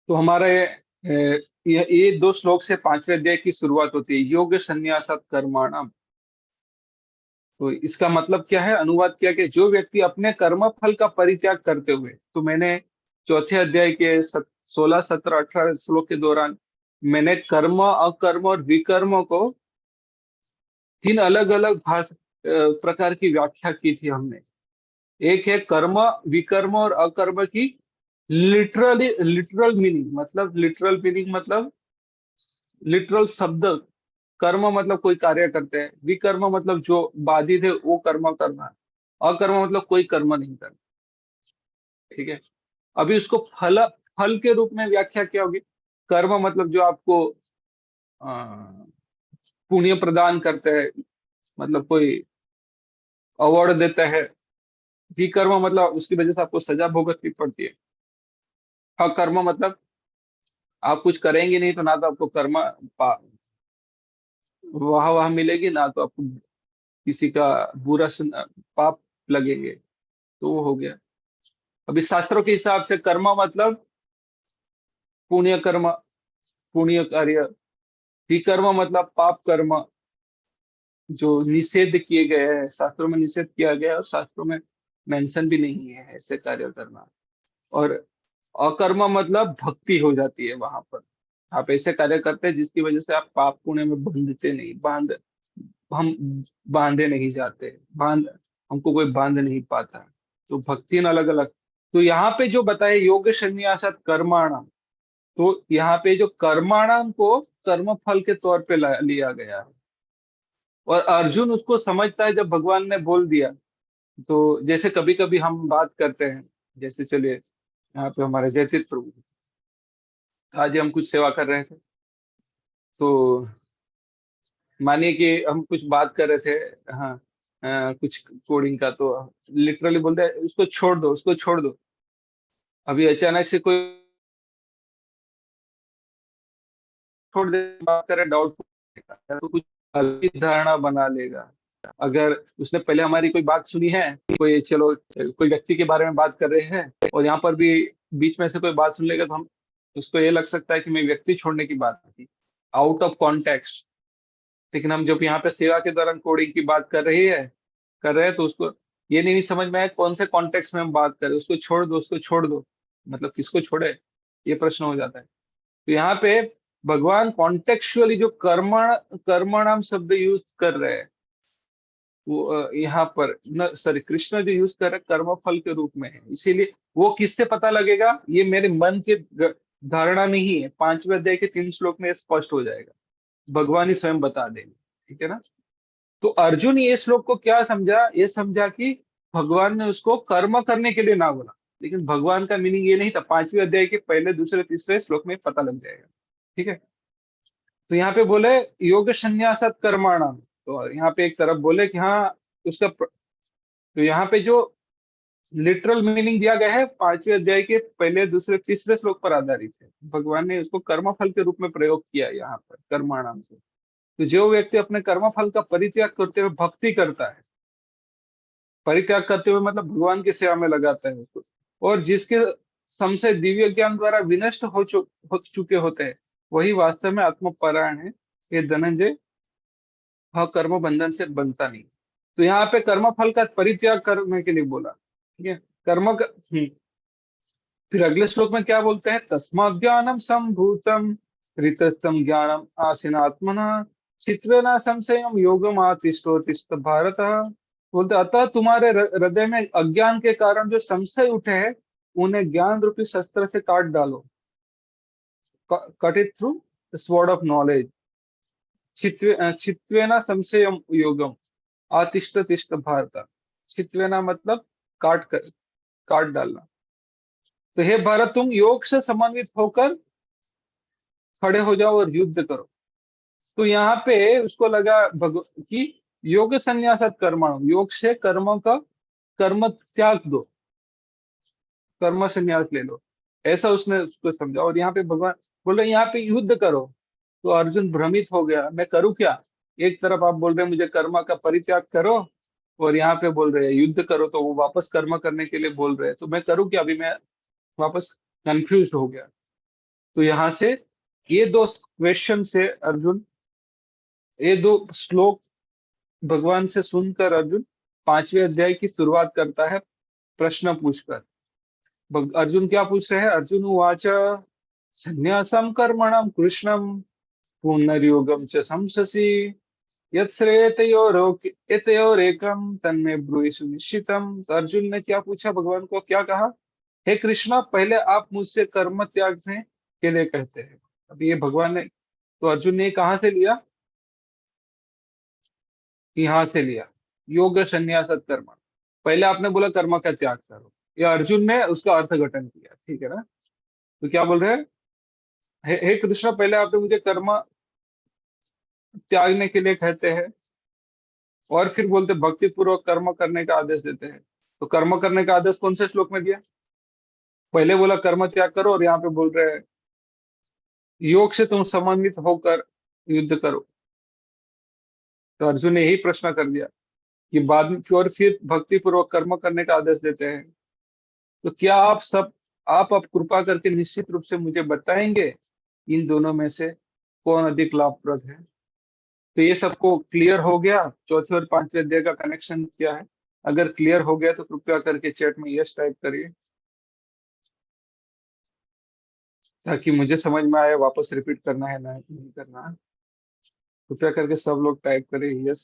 तो हमारे ये दो श्लोक से पांचवें अध्याय की शुरुआत होती है, योग संन्यासात कर्मणाम। तो इसका मतलब क्या है, अनुवाद किया कि जो व्यक्ति अपने कर्म फल का परित्याग करते हुए, तो मैंने चौथे अध्याय के 16, 17, 18 श्लोक के दौरान मैंने कर्म, अकर्म और विकर्म को तीन अलग अलग प्रकार की व्याख्या की थी हमने। एक है कर्म, विकर्म और अकर्म की लिटरल मीनिंग, मतलब लिटरल शब्द। कर्म मतलब कोई कार्य करते हैं, विकर्म मतलब जो बाधित है वो कर्म करना, अकर्म मतलब कोई कर्म नहीं करना। ठीक है। अभी उसको फल फल के रूप में व्याख्या क्या होगी। कर्म मतलब जो आपको अ, पुण्य प्रदान करते हैं, मतलब कोई अवार्ड देता है। विकर्म मतलब उसकी वजह से आपको सजा भुगतनी पड़ती है। अकर्म मतलब आप कुछ करेंगे नहीं तो ना तो आपको वाह वाह मिलेगी, ना तो आपको किसी का पाप लगेंगे। तो वो हो गया। अभी शास्त्रों के हिसाब से कर्म मतलब पुण्य कर्म, पुण्य कार्य। विकर्म मतलब पाप कर्म, जो निषेध किए गए हैं, शास्त्रों में निषेध किया गया है और शास्त्रों में मेंशन भी नहीं है ऐसे कार्य करना। और अकर्म मतलब भक्ति हो जाती है वहां पर। आप ऐसे कार्य करते हैं जिसकी वजह से आप पाप पुण्य में बंधते नहीं, हम बांधे नहीं जाते, हमको कोई बांध नहीं पाता। तो भक्ति अलग अलग। तो यहाँ पे जो बताए योग संन्यासात कर्माणाम, तो यहाँ पे जो कर्माणाम को कर्म फल के तौर पे लिया गया है। और अर्जुन उसको समझता है जब भगवान ने बोल दिया। तो जैसे कभी कभी हम बात करते हैं, जैसे चलिए यहाँ पे हमारे जयतीर्थ प्रभु, आज हम कुछ सेवा कर रहे थे। तो मानिए कि हम कुछ बात कर रहे थे, हाँ, कुछ कोडिंग का, तो लिटरली बोलते हैं उसको छोड़ दो, उसको छोड़ दो। अभी अचानक से कोई छोड़ दे, बात करे डाउटफुल, तो कुछ अलग ही धारणा बना लेगा। अगर उसने पहले हमारी कोई बात सुनी है, कोई चलो कोई व्यक्ति के बारे में बात कर रहे हैं और यहाँ पर भी बीच में से कोई बात सुन लेगा, तो हम उसको ये लग सकता है कि मैं व्यक्ति छोड़ने की बात की, आउट ऑफ कॉन्टेक्स्ट। लेकिन हम जब यहाँ पे सेवा के दौरान कोडिंग की बात कर रहे हैं, तो उसको ये नहीं समझ में आया कौन से कॉन्टेक्स्ट में हम बात कर रहे हैं। उसको छोड़ दो, उसको छोड़ दो, मतलब किसको छोड़े, ये प्रश्न हो जाता है। तो यहाँ पे भगवान कॉन्टेक्चुअली जो कर्मणाम शब्द यूज कर रहे हैं, वो यहाँ पर न, सॉरी, कृष्ण जो यूज कर रहे हैं कर्म फल के रूप में है। इसीलिए वो किससे पता लगेगा, ये मेरे मन की धारणा नहीं है, पांचवें अध्याय के 3 श्लोक में स्पष्ट हो जाएगा, भगवान ही स्वयं बता देंगे। ठीक है ना। तो अर्जुन ये श्लोक को क्या समझा, ये समझा कि भगवान ने उसको कर्म करने के लिए ना बोला। लेकिन भगवान का मीनिंग ये नहीं था, पांचवें अध्याय के पहले, दूसरे, तीसरे श्लोक में पता लग जाएगा। ठीक है। तो यहाँ पे बोले योग संन्यासात कर्माणाम, तो यहाँ पे एक तरफ बोले कि हाँ तो यहाँ पे जो लिटरल मीनिंग दिया गया है पांचवें अध्याय के पहले, दूसरे, तीसरे श्लोक पर आधारित है। भगवान ने इसको कर्म फल के रूप में प्रयोग किया है यहाँ पर कर्माणाम से। तो जो व्यक्ति अपने कर्म फल का परित्याग करते हुए भक्ति करता है, परित्याग करते हुए मतलब भगवान की सेवा में लगाता है उसको, और जिसके संशय दिव्य ज्ञान द्वारा विनष्ट हो चुके होते हैं, वही वास्तव में आत्मपरायण है। ये धनंजय कर्म बंधन से बनता नहीं। तो यहाँ पे कर्म फल का परित्याग करने के लिए बोला। ठीक है। फिर अगले श्लोक में क्या बोलते हैं, तस्मा ज्ञानम संभूतम ऋतस्तम ज्ञानम आसीनात्मना चित्वेना संशयम योगम आतिष्ठोतिष्ठ भारत। बोलते अतः तुम्हारे हृदय में अज्ञान के कारण जो संशय उठे हैं, उन्हें ज्ञान रूपी शस्त्र से काट डालो। Cut it through sword of knowledge. चित्वेना संशयम योगम आतिष्ठ तिष्ठ भारत। चित्वेना मतलब काट डालना। तो हे भारत, तुम योग से समन्वित होकर खड़े हो जाओ और युद्ध करो। तो यहाँ पे उसको लगा कि योग संन्यासात कर्मण, योग से कर्म त्याग दो, कर्म संन्यास ले लो, ऐसा उसने उसको समझा। और यहाँ पे भगवान बोल रहे यहाँ पे युद्ध करो। तो अर्जुन भ्रमित हो गया, मैं करूँ क्या। एक तरफ आप बोल रहे हैं मुझे कर्म का परित्याग करो, और यहाँ पे बोल रहे हैं युद्ध करो, तो वो वापस कर्म करने के लिए बोल रहे हैं, तो मैं करूँ क्या। अभी मैं वापस कंफ्यूज हो गया। तो यहाँ से ये दो क्वेश्चन से अर्जुन, ये दो श्लोक भगवान से सुनकर अर्जुन 5वें अध्याय की शुरुआत करता है प्रश्न पूछकर। अर्जुन क्या पूछ रहे हैं? अर्जुन उवाच संन्यासम कर्मणम कृष्णम पुनर्योगम च संशसि यतयोरेकम तन्मे ब्रूहि सुनिश्चितम। तो अर्जुन ने क्या पूछा? भगवान को क्या कहा? हे कृष्णा, पहले आप मुझसे कर्म त्यागने के लिए कहते हैं। अब ये भगवान ने, तो अर्जुन ने कहाँ से लिया? यहाँ से लिया, योग संन्यास कर्म। पहले आपने बोला कर्म का त्याग करो, या अर्जुन ने उसका अर्थघटन किया, ठीक है ना? तो क्या बोल रहे हैं? हे कृष्णा, पहले आपने मुझे कर्म त्यागने के लिए कहते हैं, और फिर बोलते भक्ति पूर्वक कर्म करने का आदेश देते हैं। तो कर्म करने का आदेश कौन से श्लोक में दिया? पहले बोला कर्म त्याग करो, और यहाँ पे बोल रहे हैं योग से तुम समन्वित होकर युद्ध करो। तो अर्जुन ने यही प्रश्न कर दिया कि बाद में और फिर भक्ति पूर्वक कर्म करने का आदेश देते हैं। तो क्या आप अब कृपा करके निश्चित रूप से मुझे बताएंगे इन दोनों में से कौन अधिक लाभप्रद है? तो ये सबको क्लियर हो गया? चौथे और 5वें अध्याय का कनेक्शन क्या है? अगर क्लियर हो गया तो कृपया करके चैट में यस टाइप करिए, ताकि मुझे समझ में आए वापस रिपीट करना है ना नहीं करना है। कृपया करके सब लोग टाइप करें यस।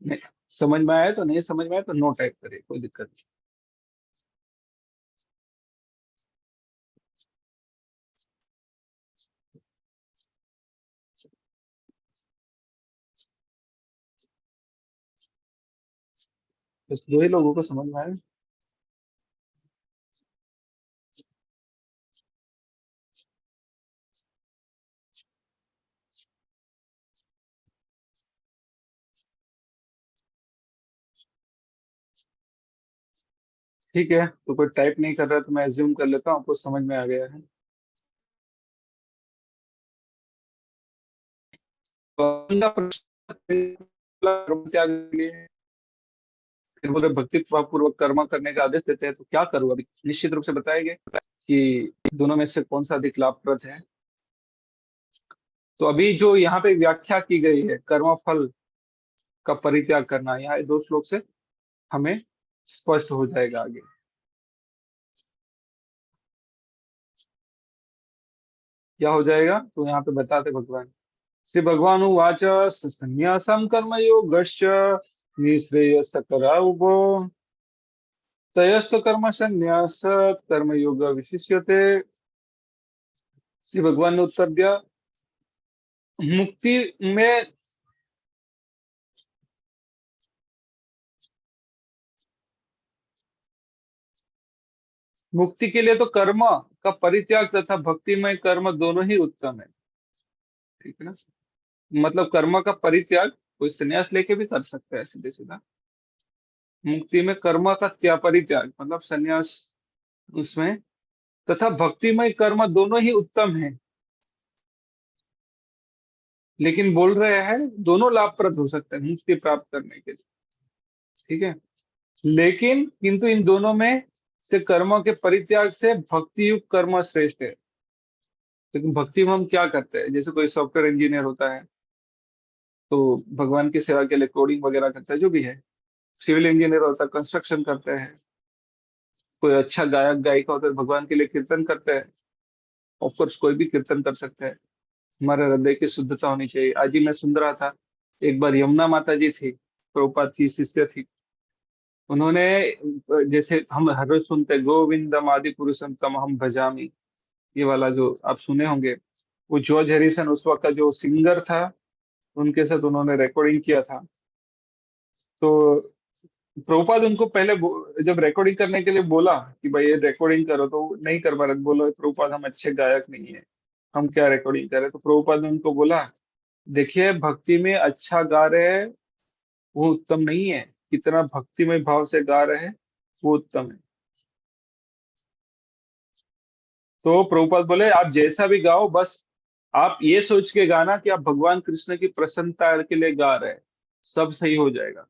नहीं समझ में आया तो, नहीं समझ में आया तो नो टाइप करिए, कोई दिक्कत नहीं। बस दो ही लोगों को समझ में आया। ठीक है, तो कोई टाइप नहीं कर रहा तो मैं एज्यूम कर लेता हूँ आपको समझ में आ गया है। तो अगला प्रश्न, कर्म त्याग के लिए फिर बोले भक्ति पूर्वक कर्म करने का आदेश देते हैं, तो क्या करूँ? अभी निश्चित रूप से बताएंगे कि दोनों में से कौन सा अधिक लाभप्रद है। तो अभी जो यहाँ पे व्याख्या की गई है कर्म फल का परित्याग करना, यहाँ ये दो श्लोक से हमें स्पष्ट हो जाएगा आगे। क्या हो जाएगा? तो यहाँ पे बताते भगवान, श्री भगवान उवाच संन्यासम कर्मयोगश्च निःश्रेयसकरा उभो तयस्तु कर्म संन्यास कर्मयोग विशिष्यते। श्री भगवान ने उत्तर दिया, मुक्ति में मुक्ति के लिए तो कर्म का परित्याग तथा भक्तिमय कर्म दोनों ही उत्तम है, ठीक है ना? मतलब कर्म का परित्याग कोई संन्यास लेके भी कर सकता है सीधे सीधा। मुक्ति में कर्म का परित्याग मतलब संन्यास उसमें, तथा भक्तिमय कर्म दोनों ही उत्तम है। लेकिन बोल रहे हैं दोनों लाभप्रद हो सकते हैं मुक्ति प्राप्त करने के लिए, ठीक है? लेकिन किंतु इन दोनों में से कर्मों के परित्याग से भक्ति युक्त कर्म श्रेष्ठ है। लेकिन भक्ति में हम क्या करते हैं? जैसे कोई सॉफ्टवेयर इंजीनियर होता है तो भगवान की सेवा के लिए कोडिंग वगैरह करता है, जो भी है। सिविल इंजीनियर होता है, कंस्ट्रक्शन करते हैं। कोई अच्छा गायक गायिका होता है, भगवान के लिए कीर्तन करते हैं। ऑफकोर्स कोई भी कीर्तन कर सकता है, हमारे हृदय की शुद्धता होनी चाहिए। आज ही मैं सुन रहा था, एक बार यमुना माता जी थी, प्रभुपाद की शिष्य थी। उन्होंने, जैसे हम हर रोज सुनते हैं, गोविंदम आदि पुरुषम तम हम भजामी, ये वाला जो आप सुने होंगे, वो जॉर्ज हैरिसन उस वक्त का जो सिंगर था, उनके साथ उन्होंने रिकॉर्डिंग किया था। तो प्रभुपाद उनको पहले जब रिकॉर्डिंग करने के लिए बोला कि भाई ये रिकॉर्डिंग करो, तो वो नहीं कर पा रहे। बोलो प्रभुपाद हम अच्छे गायक नहीं है, हम क्या रिकॉर्डिंग करें? तो प्रभुपाद ने उनको बोला, देखिए भक्ति में अच्छा गा रहे हैं वो उत्तम नहीं है, कितना भक्तिमय भाव से गा रहे हैं वो उत्तम है। तो प्रभुपाद बोले आप जैसा भी गाओ, बस आप ये सोच के गाना कि आप भगवान कृष्ण की प्रसन्नता के लिए गा रहे हैं, सब सही हो जाएगा।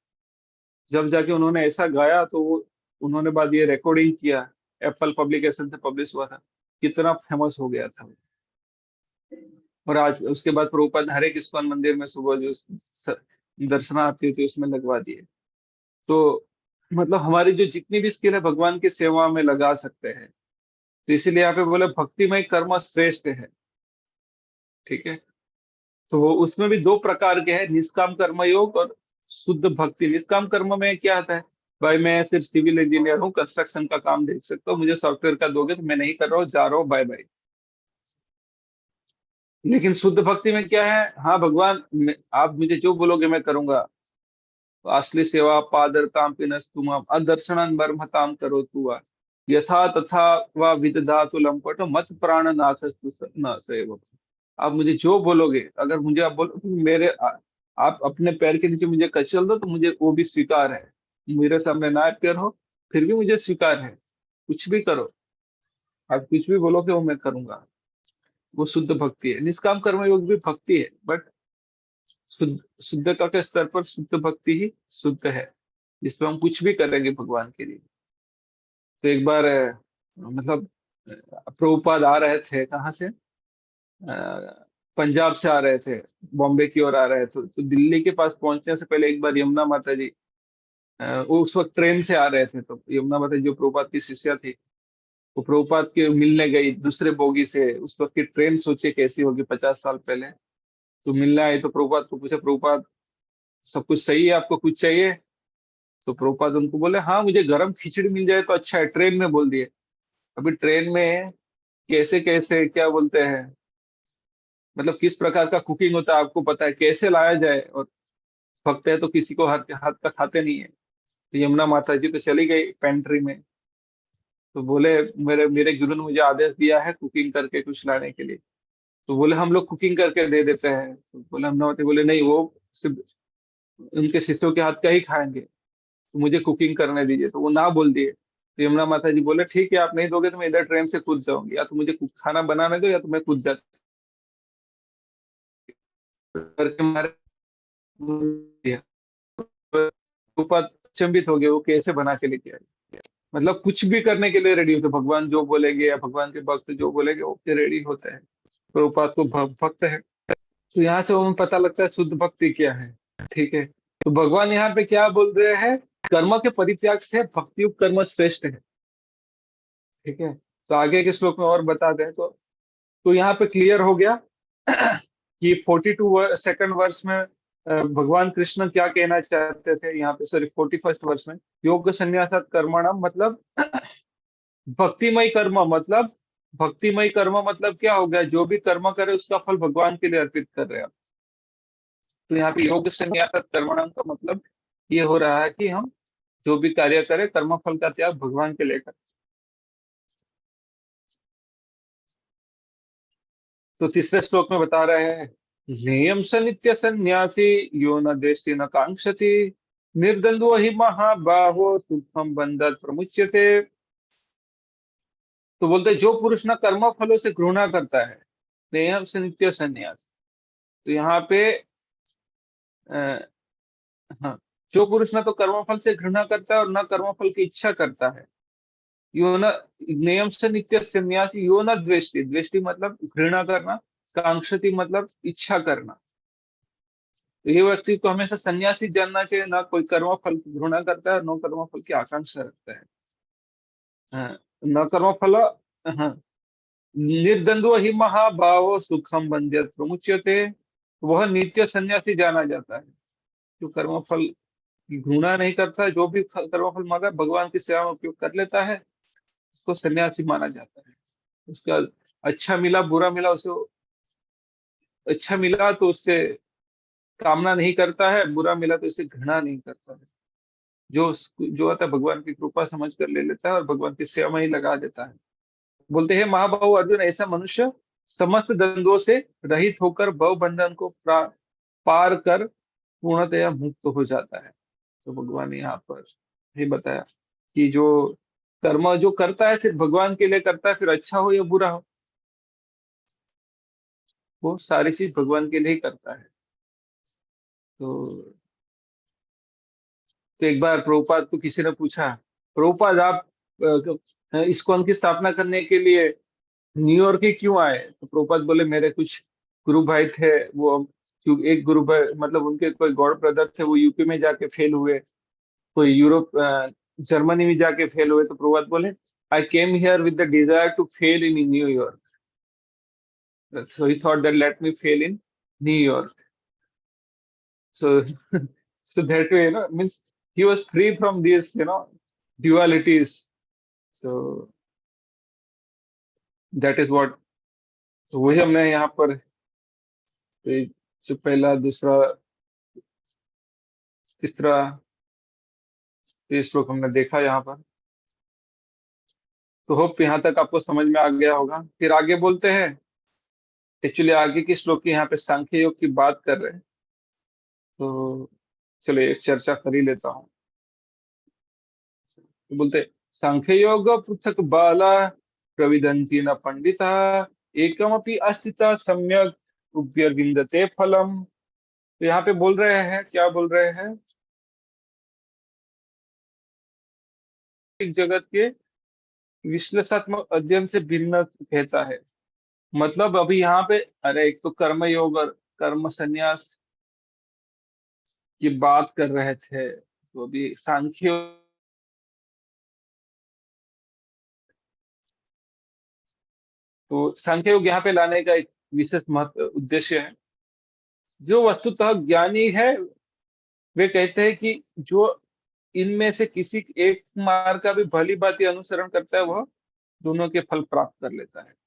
जब जाके उन्होंने ऐसा गाया तो उन्होंने बाद ये रिकॉर्डिंग किया, एप्पल पब्लिकेशन से पब्लिश हुआ था, कितना फेमस हो गया था। और आज उसके बाद प्रभुपाद हर एक इस्कॉन मंदिर में सुबह जो दर्शनार्थी होती है उसमें लगवा दिए। तो मतलब हमारी जो जितनी भी स्किल है भगवान की सेवा में लगा सकते हैं। तो इसीलिए यहाँ पे बोले भक्तिमय कर्म श्रेष्ठ है। ठीक है। तो वो उसमें भी दो प्रकार के हैं, निष्काम कर्म योग और शुद्ध भक्ति। निष्काम कर्म में क्या आता है, भाई मैं सिर्फ सिविल इंजीनियर हूँ, कंस्ट्रक्शन का काम देख सकता हूँ, मुझे सॉफ्टवेयर का दोगे तो मैं नहीं कर रहा हूँ, जा रहा हूँ, बाय बाय। लेकिन शुद्ध भक्ति में क्या है, हाँ भगवान आप मुझे जो बोलोगे मैं करूंगा। असली सेवा पादरताम पिनस्तुम अदर्शनन मर्मताम करो तु यथा तथा व विदधातु लंपट मत प्राणनाथ न सेव। आप मुझे जो बोलोगे, अगर मुझे आप बोलो कि आप अपने पैर के नीचे मुझे कचल दो तो मुझे वो भी स्वीकार है। मेरे सामने ना पैर हो फिर भी मुझे स्वीकार है। कुछ भी करो, आप कुछ भी बोलोगे वो मैं करूंगा। वो शुद्ध भक्ति है। निष्काम कर्म योग भी भक्ति है, बट शुद्धता के स्तर पर शुद्ध भक्ति ही शुद्ध है, जिसमें हम कुछ भी करेंगे भगवान के लिए। तो एक बार मतलब प्रभुपाद आ रहे थे, कहाँ से, पंजाब से आ रहे थे, बॉम्बे की ओर आ रहे थे। तो दिल्ली के पास पहुंचने से पहले एक बार यमुना माता जी, वो उस वक्त ट्रेन से आ रहे थे। तो यमुना माता जी जो प्रभुपाद की शिष्या थी, वो प्रभुपाद के मिलने गई दूसरे बोगी से। उस वक्त की ट्रेन सोचे कैसी होगी 50 साल पहले। तो मिलने आई तो प्रभुपाद को पूछा, प्रभुपाद सब कुछ सही है, आपको कुछ चाहिए? तो प्रभुपाद उनको बोले, हाँ मुझे गरम खिचड़ी मिल जाए तो अच्छा है। ट्रेन में बोल दिए। अभी ट्रेन में कैसे कैसे क्या बोलते हैं, मतलब किस प्रकार का कुकिंग होता है आपको पता है, कैसे लाया जाए। और भक्त है तो किसी को हाथ हाथ का खाते नहीं है। तो यमुना माता जी तो चली गई पेंट्री में। तो बोले, मेरे मेरे गुरु ने मुझे आदेश दिया है कुकिंग करके कुछ लाने के लिए। तो बोले हम लोग कुकिंग करके दे देते हैं। तो बोले यमुना माता बोले नहीं, वो सिर्फ उनके शिष्यों के हाथ का ही खाएंगे, तो मुझे कुकिंग करने दीजिए। तो वो ना बोल दिए। तो यमुना माता जी बोले ठीक है, आप नहीं दोगे तो मैं इधर ट्रेन से कूद जाऊंगी, या तो मुझे खाना बनाने दो या तो मैं कूद जाती करके मारे। ऊपर अचंभित हो गए, वो कैसे बना के लेके आए। मतलब कुछ भी करने के लिए रेडी होते, भगवान जो बोलेंगे या भगवान के भक्त जो बोलेंगे वो रेडी होते हैं। प्रभुपाद को भक्त है। तो यहाँ से हमें पता लगता है शुद्ध भक्ति क्या है। ठीक है। तो भगवान यहाँ पे क्या बोल रहे हैं, कर्म के परित्याग से भक्ति युक्त कर्म श्रेष्ठ है। ठीक है। तो आगे के श्लोक में और बता दें तो यहाँ पे क्लियर हो गया कि 42 वर्ष में भगवान कृष्ण क्या कहना चाहते थे। यहाँ पे सॉरी 41 वर्ष में, योग संन्यासात कर्मणम मतलब भक्तिमय कर्म। मतलब भक्तिमय कर्म मतलब क्या हो गया, जो भी कर्म करे उसका फल भगवान के लिए अर्पित कर रहे हैं। तो यहाँ पे योग संन्यासात कर्मणम का मतलब ये हो रहा है कि हम जो भी कार्य करें कर्म फल का त्याग भगवान के लिए करें। तो तीसरे श्लोक में बता रहे हैं, ज्ञेयं स नित्य सन्यासी यो न द्वेष्टि न कांक्षति निर्द्वंद्वो हि महाबाहो सुखम बंधत प्रमुच्यते। तो बोलते हैं, जो पुरुष न कर्म फलों से घृणा करता है, ज्ञेयं स नित्य सन्यासी। तो यहाँ पे आ, हाँ, जो पुरुष न तो कर्मफल से घृणा करता है और न कर्मफल की इच्छा करता है, यो न नियम से नित्य सन्यासी यो न द्वेष्टि। द्वेष्टि मतलब घृणा करना, कांक्षति मतलब इच्छा करना। तो ये व्यक्ति को हमेशा सन्यासी जानना चाहिए, ना कोई कर्म फल की घृणा करता है, न कर्म फल की आकांक्षा रखता है। हाँ, न कर्म फल। हाँ, निर्द्वंद्व ही महाभाव सुखम बंध्यत प्रमुच्यते। वह नित्य सन्यासी जाना जाता है, जो कर्म फल की घृणा नहीं करता, जो भी कर्म फल मांगा भगवान की सेवा में उपयोग कर लेता है, उसको सन्यासी माना जाता है। उसका अच्छा मिला बुरा मिला, उसे अच्छा मिला तो उससे कामना नहीं करता है, बुरा मिला तो इसे घृणा नहीं करता है। जो आता है भगवान की कृपा समझ कर ले लेता है और भगवान की सेवा में ही लगा देता है। बोलते हैं महाबाहु अर्जुन, ऐसा मनुष्य समस्त द्वंद्वों से रहित होकर भव बंधन को पार कर पूर्णतया मुक्त हो जाता है। तो भगवान ने यहाँ पर ही बताया कि जो कर्म जो करता है सिर्फ भगवान के लिए करता है, फिर अच्छा हो या बुरा हो, वो सारी चीज भगवान के लिए ही करता है। तो तो एक बार प्रभुपाद को किसी ने पूछा, प्रभुपाद आप इस्कॉन की स्थापना करने के लिए न्यूयॉर्क ही क्यों आए? तो प्रभुपाद बोले, मेरे कुछ गुरु भाई थे वो, एक गुरु भाई मतलब उनके कोई गॉड ब्रदर थे, वो यूपी में जाके फेल हुए, कोई यूरोप जर्मनी में जाके फेल हुए, तो प्रभुपाद बोले I came here with the desire to fail in New York, so he thought that let me fail in New York. So so that way, means he was free from these, dualities. So that is what, तो वही हमने यहाँ पर ये जो पहला दूसरा तीसरा ये श्लोक हमने देखा यहाँ पर। तो होप यहाँ तक आपको समझ में आ गया होगा। फिर आगे बोलते हैं, एक्चुअली आगे की श्लोक की यहाँ पे सांख्य योग की बात कर रहे हैं, तो चलो एक चर्चा कर ही लेता हूँ। तो बोलते सांख्य योग पृथक बाला प्रविदन्ति न पंडिता एकमपि अस्थिता सम्यक उभ्यर्विन्दते फलम। तो यहाँ पे बोल रहे हैं, क्या बोल रहे हैं, जगत के विश्लेषणात्मक अध्ययन से भिन्न कहता है। मतलब अभी यहाँ पे, अरे एक तो कर्म योग और कर्म संन्यास की बात कर रहे थे, तो अभी सांख्य, तो सांख्य योग यहाँ पे लाने का एक विशेष महत्व उद्देश्य है। जो वस्तुतः ज्ञानी है वे कहते हैं कि जो इनमें से किसी एक मार्ग का भी भली भांति अनुसरण करता है वह दोनों के फल प्राप्त कर लेता है।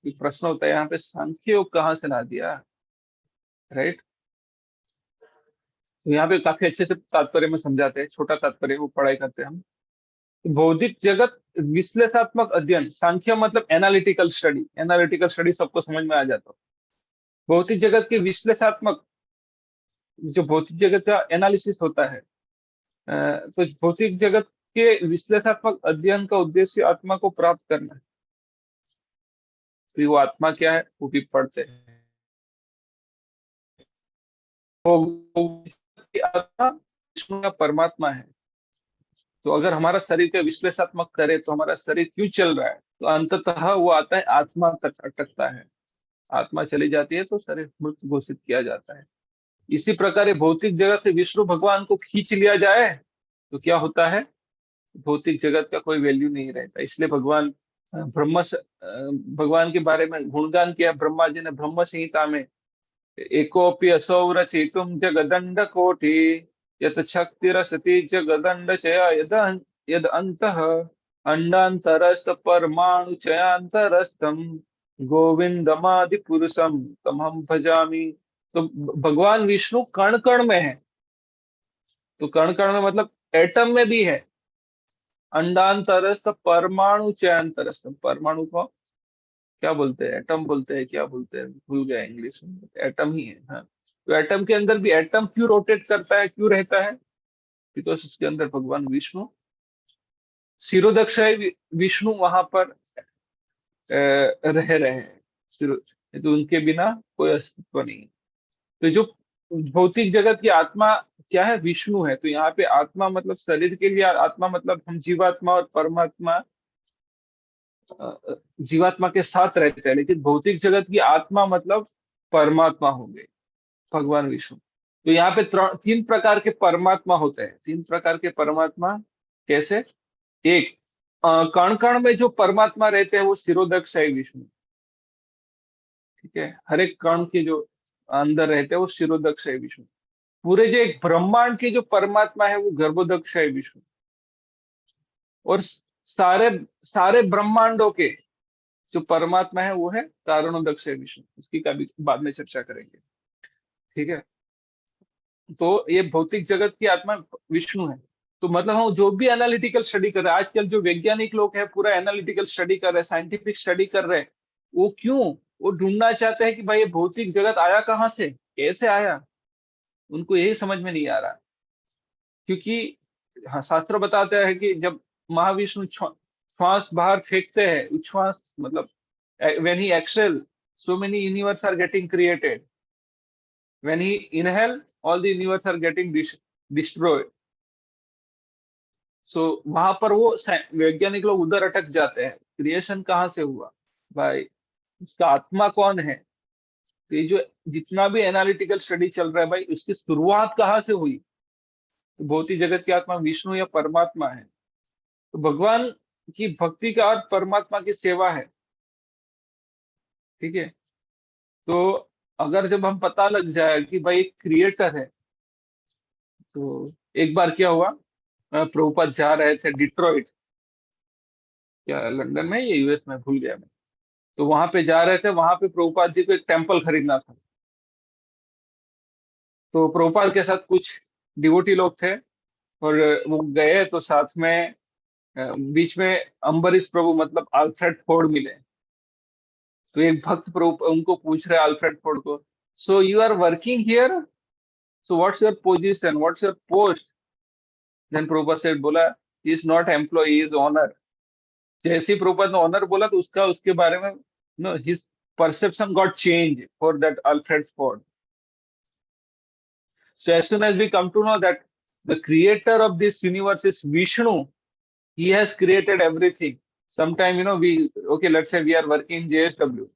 एक प्रश्न होता है यहाँ पे, सांख्य योग कहाँ से ला दिया, राइट। तो यहाँ पे काफी अच्छे से तात्पर्य में समझाते हैं, छोटा तात्पर्य वो पढ़ाई करते हैं हम। तो भौतिक जगत विश्लेषणात्मक अध्ययन, सांख्य मतलब एनालिटिकल स्टडी, एनालिटिकल स्टडी सबको समझ में आ जाता है। भौतिक जगत के विश्लेषणात्मक, जो भौतिक जगत का एनालिसिस होता है, तो भौतिक जगत के विश्लेषणात्मक अध्ययन का उद्देश्य आत्मा को प्राप्त करना है। तो वो आत्मा क्या है वो भी पढ़ते हैं। आत्मा विष्णु का परमात्मा है। तो अगर हमारा शरीर का विश्लेषणात्मक करे तो हमारा शरीर क्यों चल रहा है, तो अंततः वो आता है आत्मा तक अटकता है। आत्मा चली जाती है तो शरीर मृत घोषित किया जाता है। इसी प्रकार ये भौतिक जगत से विष्णु भगवान को खींच लिया जाए तो क्या होता है, भौतिक जगत का कोई वैल्यू नहीं रहता। इसलिए भगवान भगवान के बारे में गुणगान किया ब्रह्मा जी ने ब्रह्म संहिता में, एकोपि असौ रचयितुं जगदण्ड कोटि यत् शक्तिरसति जगदण्ड चय यद अन्तः अंडान्तरस्थ परमाणु चयान्तरस्थम गोविंदमादि पुरुषम तमहं भजामि। तो भगवान विष्णु कण कण में है, तो कण कण में मतलब एटम में भी है। अंडांतरस्थ परमाणु चयांतरस्थ, परमाणु को क्या बोलते हैं, एटम बोलते हैं, क्या बोलते हैं भूल गया इंग्लिश में, एटम ही है। हाँ, तो एटम के अंदर भी एटम क्यों रोटेट करता है, क्यों रहता है, बिकॉज उसके अंदर भगवान विष्णु शिरोदक्ष है, विष्णु वहां पर रह रहे हैं। तो उनके बिना कोई अस्तित्व नहीं है। तो जो भौतिक जगत की आत्मा क्या है, विष्णु है। तो यहाँ पे आत्मा मतलब शरीर के लिए आत्मा मतलब हम जीवात्मा और परमात्मा, जीवात्मा के साथ रहते हैं, लेकिन भौतिक जगत की आत्मा मतलब परमात्मा हो गए, भगवान विष्णु। तो यहाँ पे तीन प्रकार के परमात्मा होते हैं। तीन प्रकार के परमात्मा कैसे, एक कण कण में जो परमात्मा रहते हैं वो शिरोदक्ष है विष्णु, ठीक है। हर एक कण के जो अंदर रहते हैं वो शिरोदक्ष है विष्णु। पूरे जो एक ब्रह्मांड के जो परमात्मा है वो गर्भोदक्ष है विष्णु। और सारे सारे ब्रह्मांडों के जो परमात्मा है वो है कारणोदक्ष है विष्णु। उसकी का भी बाद में चर्चा करेंगे, ठीक है। तो ये भौतिक जगत की आत्मा विष्णु है। तो मतलब हम जो भी एनालिटिकल स्टडी कर रहे हैं, आजकल जो वैज्ञानिक लोग हैं पूरा एनालिटिकल स्टडी कर रहे हैं, साइंटिफिक स्टडी कर रहे हैं, वो क्यों, वो ढूंढना चाहते हैं कि भाई ये भौतिक जगत आया कहाँ से, कैसे आया। उनको यही समझ में नहीं आ रहा, क्योंकि हाँ शास्त्र बताते हैं कि जब महाविष्णु श्वास बाहर फेंकते हैं, उच्छ्वास मतलब when he exhale so many universe are getting created, when he inhale all the universe are getting destroyed। सो वहां पर वो वैज्ञानिक लोग उधर अटक जाते हैं, क्रिएशन कहाँ से हुआ भाई, उसका आत्मा कौन है। तो ये जो जितना भी एनालिटिकल स्टडी चल रहा है भाई, उसकी शुरुआत कहाँ से हुई? तो भौतिक जगत की आत्मा विष्णु या परमात्मा है। तो भगवान की भक्ति का अर्थ परमात्मा की सेवा है। ठीक है। तो अगर जब हम पता लग जाए कि भाई क्रिएटर है, तो एक बार क्या हुआ, प्रभुपाद जा रहे थे डिट्रॉइट, क्या लंदन में या यूएस में, भूल गया मैं। तो वहां पे जा रहे थे, वहां पे प्रभुपाद जी को एक टेम्पल खरीदना था। तो प्रभुपाद के साथ कुछ डिवोटी लोग थे, और वो गए तो साथ में बीच में अम्बरीश प्रभु मतलब अल्फ्रेड फोर्ड मिले। तो एक भक्त प्रभु उनको पूछ रहे अल्फ्रेड फोर्ड को, so you are working here, so what's your position, what's your post? Then Prabhupada सेठ बोला, is not employ, is honour. जैसे ही प्रभुपाद ने ऑनर बोला, तो उसका उसके बारे में know his perception got changed for that Alfred Ford. So as soon as we come to know that the creator of this universe is Vishnu, he has created everything. Sometime, we, okay, let's say we are working in JSW,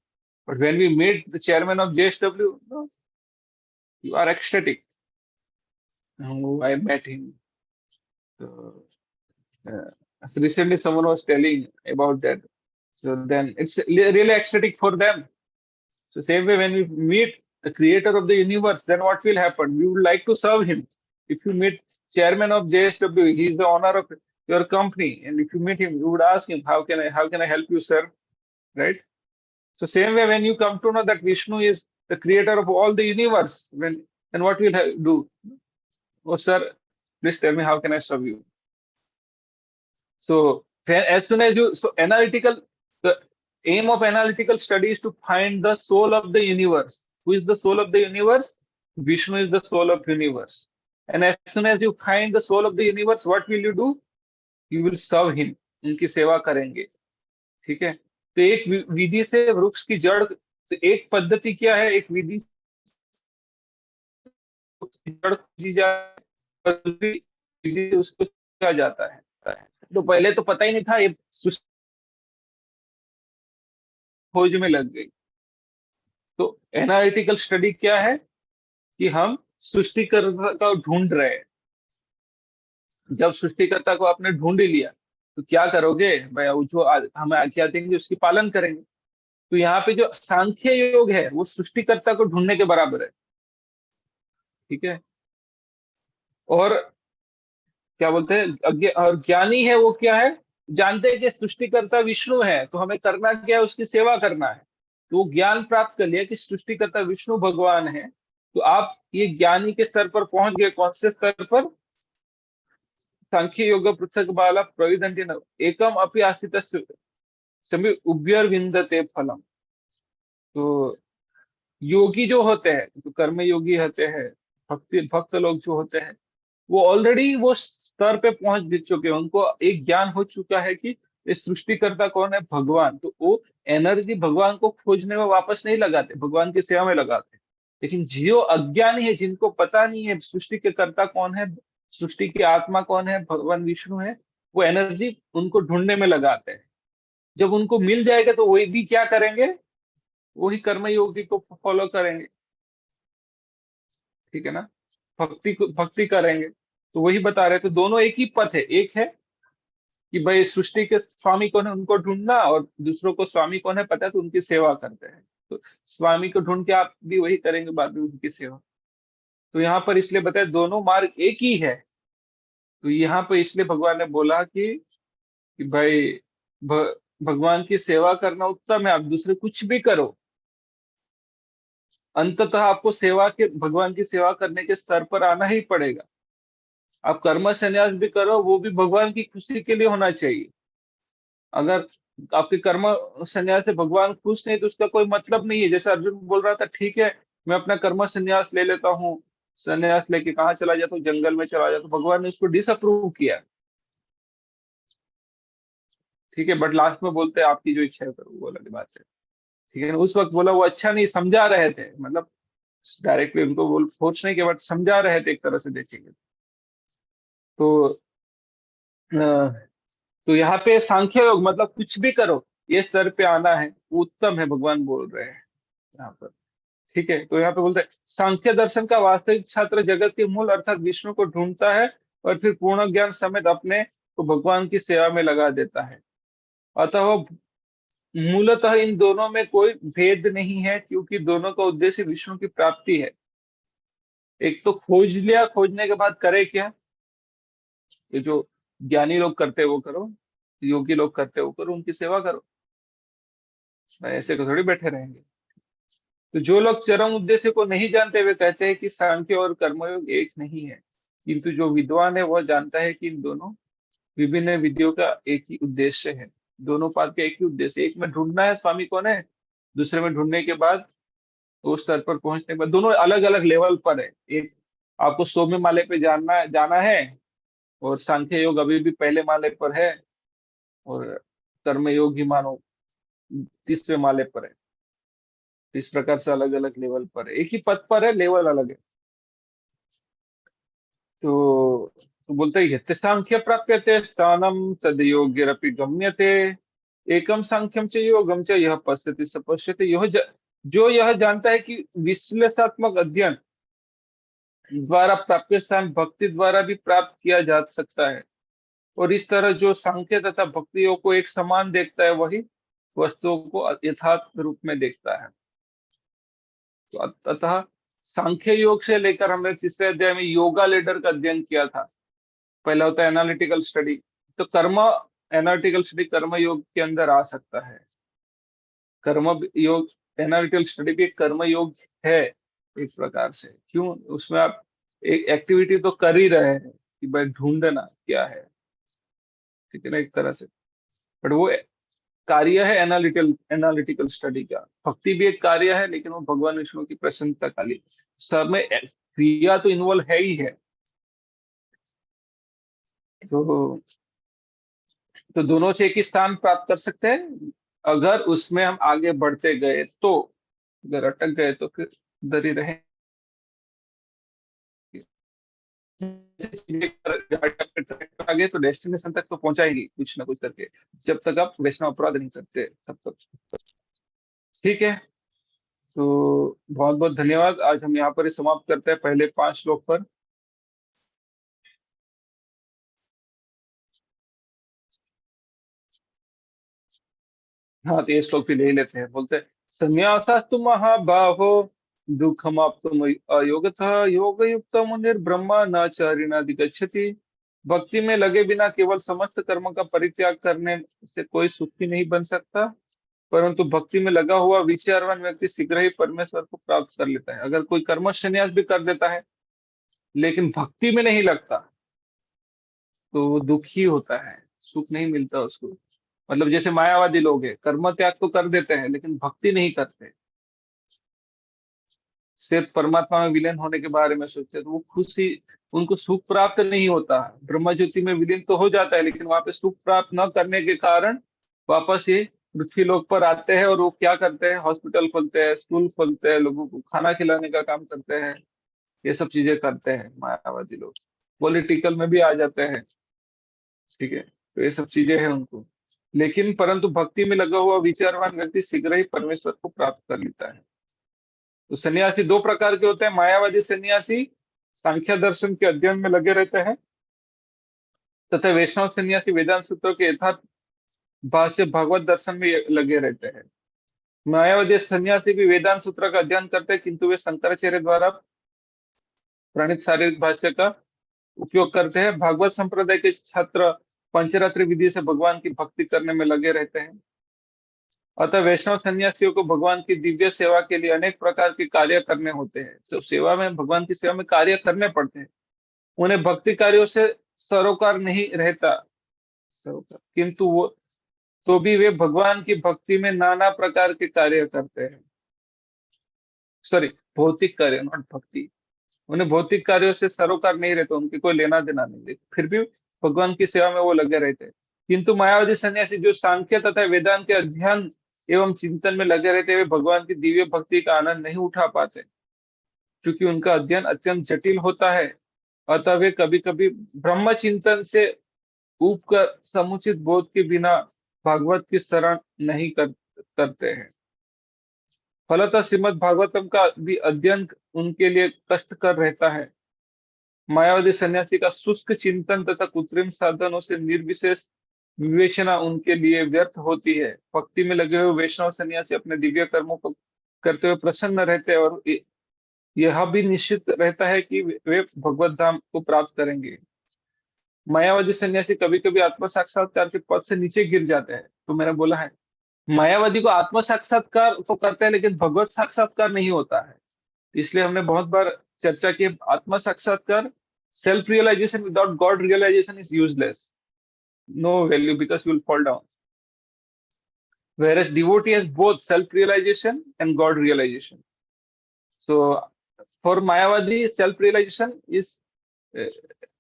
but when we meet the chairman of JSW, no, you are ecstatic. Oh, I met him. So, uh, recently, someone was telling about that. So then it's really ecstatic for them. So same way, when we meet the creator of the universe, then what will happen? We would like to serve him. If you meet chairman of JSW, he is the owner of your company, and if you meet him, you would ask him, how can I help you, sir? Right? So same way, when you come to know that Vishnu is the creator of all the universe, then what will do? Oh, sir, please tell me, how can I serve you? So as soon as you, so analytical, the aim of analytical study is to find the soul of the universe. Who is the soul of the universe? Vishnu is the soul of universe. And as soon as you find the soul of the universe, what will you do? You will serve him. उनकी सेवा करेंगे। ठीक है। तो एक विधि से वृक्ष की जड़, तो एक पद्धति क्या है, एक विधि से जड़ खोजी जाए, दूसरी विधि से उसको किया जाता है। तो पहले तो पता ही नहीं था, ये खोज में लग गई। तो एनालिटिकल स्टडी क्या है कि हम सृष्टिकर्ता को ढूंढ रहे हैं। जब सृष्टिकर्ता को आपने ढूंढ ही लिया, तो क्या करोगे भाई, वो जो हमें आज्ञा देंगे उसकी पालन करेंगे। तो यहाँ पे जो सांख्य योग है, वो सृष्टिकर्ता को ढूंढने के बराबर है। ठीक है। और क्या बोलते हैं, और ज्ञानी है वो क्या है, जानते हैं कि सृष्टिकर्ता विष्णु है, तो हमें करना क्या है, उसकी सेवा करना है। तो वो ज्ञान प्राप्त कर लिया कि सृष्टिकर्ता विष्णु भगवान है। तो आप ये ज्ञानी के स्तर पर पहुंच गए, कौन से स्तर पर? सांख्य योग पृथक बाला प्रविदंति न एकम अपि आस्थित सभी उभ्यर विंदते फलम। तो योगी जो होते हैं, जो कर्म योगी होते हैं, भक्त लोग जो होते हैं, वो ऑलरेडी वो स्तर पे पहुंच भी चुके हैं। उनको एक ज्ञान हो चुका है कि ये सृष्टिकर्ता कौन है, भगवान। तो वो एनर्जी भगवान को खोजने में वापस नहीं लगाते, भगवान की सेवा में लगाते। लेकिन जो अज्ञानी है, जिनको पता नहीं है सृष्टि के कर्ता कौन है, सृष्टि की आत्मा कौन है, भगवान विष्णु है, वो एनर्जी उनको ढूंढने में लगाते हैं। जब उनको मिल जाएगा, तो वही भी क्या करेंगे, वही कर्म योगी को फॉलो करेंगे। ठीक है ना। भक्ति करेंगे। तो वही बता रहे थे, दोनों एक ही पथ है। एक है कि भाई सृष्टि के स्वामी कौन है उनको ढूंढना, और दूसरों को स्वामी कौन है पता है, तो उनकी सेवा करते हैं। तो स्वामी को ढूंढ के आप भी वही करेंगे बाद में, उनकी सेवा। तो यहाँ पर इसलिए बताया दोनों मार्ग एक ही है। तो यहाँ पर इसलिए भगवान ने बोला कि भाई भगवान की सेवा करना उत्तम है, आप दूसरे कुछ भी करो, अंततः आपको सेवा के, भगवान की सेवा करने के स्तर पर आना ही पड़ेगा। आप कर्म संन्यास भी करो, वो भी भगवान की खुशी के लिए होना चाहिए। अगर आपके कर्म संन्यास से भगवान खुश नहीं, तो उसका कोई मतलब नहीं है। जैसे अर्जुन बोल रहा था, ठीक है मैं अपना कर्म संन्यास ले लेता हूँ, संन्यास लेके कहाँ चला जाता हूँ, जंगल में चला जाता हूँ, भगवान ने उसको डिसअप्रूव किया। ठीक है। बट लास्ट में बोलते हैं आपकी जो इच्छा है करो, वो अलग बात है। ठीक है ना। उस वक्त बोला, वो अच्छा नहीं समझा रहे थे, मतलब डायरेक्टली उनको बोल फोर्स नहीं किया, बट समझा रहे थे एक तरह से देखेंगे तो। तो यहाँ पे सांख्य योग मतलब कुछ भी करो, ये स्तर पे आना है, वो उत्तम है, भगवान बोल रहे हैं यहाँ पर। ठीक है, तो यहाँ पे बोलते हैं सांख्य दर्शन का वास्तविक छात्र जगत के मूल अर्थात विष्णु को ढूंढता है और फिर पूर्ण ज्ञान समेत अपने को भगवान की सेवा में लगा देता है। अतः वह मूलतः इन दोनों में कोई भेद नहीं है, क्योंकि दोनों का उद्देश्य विष्णु की प्राप्ति है। एक तो खोज लिया, खोजने के बाद करे क्या? ये जो ज्ञानी लोग करते हैं वो करो, योगी लोग करते हैं वो करो, उनकी सेवा करो, ऐसे को थोड़ी बैठे रहेंगे। तो जो लोग चरम उद्देश्य को नहीं जानते वे कहते हैं कि सांख्य और कर्मयोग एक नहीं है, किंतु जो विद्वान है वह जानता है कि इन दोनों विभिन्न विधियों का एक ही उद्देश्य है। दोनों पाद का एक ही उद्देश्य, एक में ढूंढना है स्वामी कौन है, दूसरे में ढूंढने के बाद उस स्तर पर पहुंचने के बाद दोनों अलग अलग लेवल पर है। एक आपको 100वें माले पे जाना है, और सांख्य योग अभी भी पहले माले पर है, और कर्म योग ही मानो 30वें माले पर है। इस प्रकार से अलग अलग लेवल पर है, एक ही पद पर है, लेवल अलग है। तो बोलते हैं यत् सांख्य प्राप्यते स्थानम तद योग्यरपि गम्यते, एकम सांख्यम च योगम च यह पश्यति स पश्यति। जो यह जानता है कि विश्लेषणात्मक अध्ययन द्वारा प्राप्त स्थान भक्ति द्वारा भी प्राप्त किया जा सकता है, और इस तरह जो सांख्य तथा भक्ति योग को एक समान देखता है वही वस्तुओं को यथार्थ रूप में देखता है। तो अतः सांख्य योग से लेकर हमने तीसरे अध्याय में योगा लेडर का अध्ययन किया था। पहला होता है एनालिटिकल स्टडी, तो कर्म एनालिटिकल स्टडी कर्म योग के अंदर आ सकता है। कर्म योग एनालिटिकल स्टडी भी एक कर्म योग है एक प्रकार से। क्यों? उसमें आप एक एक्टिविटी तो कर ही रहे हैं कि भाई ढूंढना क्या है, ठीक है ना, एक तरह से। बट वो कार्य है एनालिटिकल स्टडी का। भक्ति भी एक कार्य है, लेकिन वो भगवान विष्णु की प्रसन्नता का लिए, सब में क्रिया तो इन्वॉल्व है ही है। तो दोनों से एक ही स्थान प्राप्त कर सकते हैं अगर उसमें हम आगे बढ़ते गए। तो अगर अटक गए तो फिर उधर ही रहे। आगे तो डेस्टिनेशन तक तो पहुंचाएगी कुछ ना कुछ करके, जब तक आप वैष्णव अपराध नहीं करते तब तक। ठीक है, तो बहुत बहुत धन्यवाद। आज हम यहाँ पर ही समाप्त करते हैं पहले 5 श्लोक पर। हाँ, तो ये श्लोक भी ले लेते हैं। बोलते हैं संन्यासास्तु महाबाहो दुःखमाप्तुम अयोगतः योगयुक्तः मुनिर्ब्रह्मा न चारिणाधिगच्छति। भक्ति में लगे बिना केवल समस्त कर्म का परित्याग करने से कोई सुखी नहीं बन सकता, परंतु भक्ति में लगा हुआ विचारवान व्यक्ति शीघ्र ही परमेश्वर को प्राप्त कर लेता है। अगर कोई कर्म संन्यास भी कर देता है लेकिन भक्ति में नहीं लगता तो वो दुखी होता है, सुख नहीं मिलता उसको। मतलब जैसे मायावादी लोग हैं, कर्म त्याग तो कर देते हैं लेकिन भक्ति नहीं करते, सिर्फ परमात्मा में विलीन होने के बारे में सोचते हैं, तो वो खुशी, उनको सुख प्राप्त नहीं होता। ब्रह्म ज्योति में विलीन तो हो जाता है, लेकिन वहां पे सुख प्राप्त न करने के कारण वापस ये पृथ्वी लोक पर आते हैं। और वो क्या करते हैं? हॉस्पिटल खोलते हैं, स्कूल खोलते हैं, लोगों को खाना खिलाने का काम करते हैं, ये सब चीजें करते हैं मायावादी लोग। पॉलिटिकल में भी आ जाते हैं, ठीक है, तो ये सब चीजें हैं उनको। लेकिन परंतु भक्ति में लगा हुआ विचारवान व्यक्ति शीघ्र ही परमेश्वर को प्राप्त कर लेता है। तो सन्यासी 2 प्रकार के होते हैं। मायावादी सन्यासी सांख्य दर्शन के अध्ययन में लगे रहते हैं, तथा वैष्णव सन्यासी वेदांत सूत्रों के यथार्थ भाष्य भगवत दर्शन में लगे रहते हैं। मायावादी सन्यासी भी वेदांत सूत्र का अध्ययन करते हैं, किंतु वे शंकराचार्य द्वारा प्रणीत शारीरिक भाष्य का उपयोग करते हैं। भागवत संप्रदाय के छात्र पंचरात्रि विधि से भगवान की भक्ति करने में लगे रहते हैं। अतः वैष्णव सन्यासियों को भगवान की दिव्य सेवा के लिए अनेक प्रकार के कार्य करने होते हैं। तो सेवा में, भगवान की सेवा में कार्य करने पड़ते हैं। उन्हें भक्ति कार्यों से सरोकार नहीं रहता, सरोकार, किंतु वो तो भी वे भगवान की भक्ति में नाना प्रकार के कार्य करते हैं। सॉरी, भौतिक कार्य, नॉट भक्ति। उन्हें भौतिक कार्यों से सरोकार नहीं रहता, उनके कोई लेना देना नहीं, फिर भी भगवान की सेवा में वो लगे रहते हैं। किंतु मायावादी सन्यासी जो सांख्य तथा वेदांत के अध्ययन एवं चिंतन में लगे रहते हैं, वे भगवान की दिव्य भक्ति का आनंद नहीं उठा पाते, क्योंकि उनका अध्ययन अत्यंत जटिल होता है। अतः वे कभी कभी ब्रह्म चिंतन से ऊब कर समुचित बोध के बिना भागवत की शरण नहीं करते हैं। फलतः श्रीमद् भागवतम का भी अध्ययन उनके लिए कष्टकर रहता है। मायावादी सन्यासी का शुष्क चिंतन तथा कृत्रिम साधनों से निर्विशेष विवेचना उनके लिए व्यर्थ होती है। भक्ति में लगे हुए वैष्णव सन्यासी अपने दिव्य कर्मों को करते हुए प्रसन्न रहते हैं और यह भी निश्चित रहता है कि वे भगवत धाम को प्राप्त करेंगे। मायावादी सन्यासी कभी कभी आत्म साक्षात्कार के पद से नीचे गिर जाते हैं। तो मैंने बोला है, मायावादी को आत्म साक्षात्कार तो करते हैं लेकिन भगवत साक्षात्कार नहीं होता है। इसलिए हमने बहुत बार चर्चा की, आत्म साक्षात्कार, self realisation without God realisation is useless, no value because you will fall down. Whereas devotee has both self-realization and God realization. So for Mayavadi, self-realization is uh,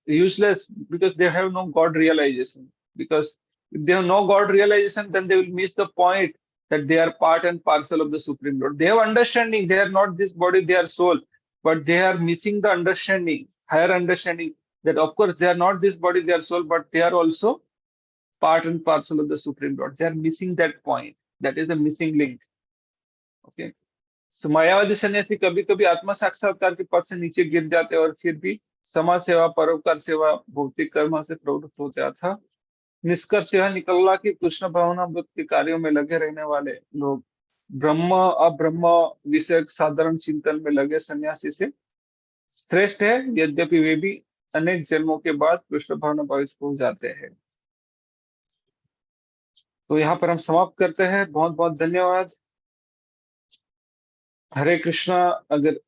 useless because they have no God realization. Because if they have no God realization, then they will miss the point that they are part and parcel of the Supreme Lord. They have understanding, they are not this body, they are soul, but they are missing the understanding, higher understanding, that of course they are not this body, they are soul, but they are also part and parcel of the Supreme Lord. They are missing that point. That is the missing link. Okay. So मायावादी सन्यासी कभी कभी आत्म साक्षात्कार के पद से नीचे गिर जाते और फिर भी समाज सेवा, परोपकार सेवा, भौतिक कर्म से प्रवृत्त हो जाता था। निष्कर्ष यह निकला कि कृष्ण भावनामृत के कार्यों में लगे रहने वाले लोग ब्रह्म अब्रह्म विषयक साधारण चिंतन में लगे सन्यासी से श्रेष्ठ है, यद्यपि वे भी अनेक जन्मों के बाद कृष्ण भावना भावित हो जाते हैं। तो यहाँ पर हम समाप्त करते हैं। बहुत बहुत धन्यवाद। हरे कृष्णा। अगर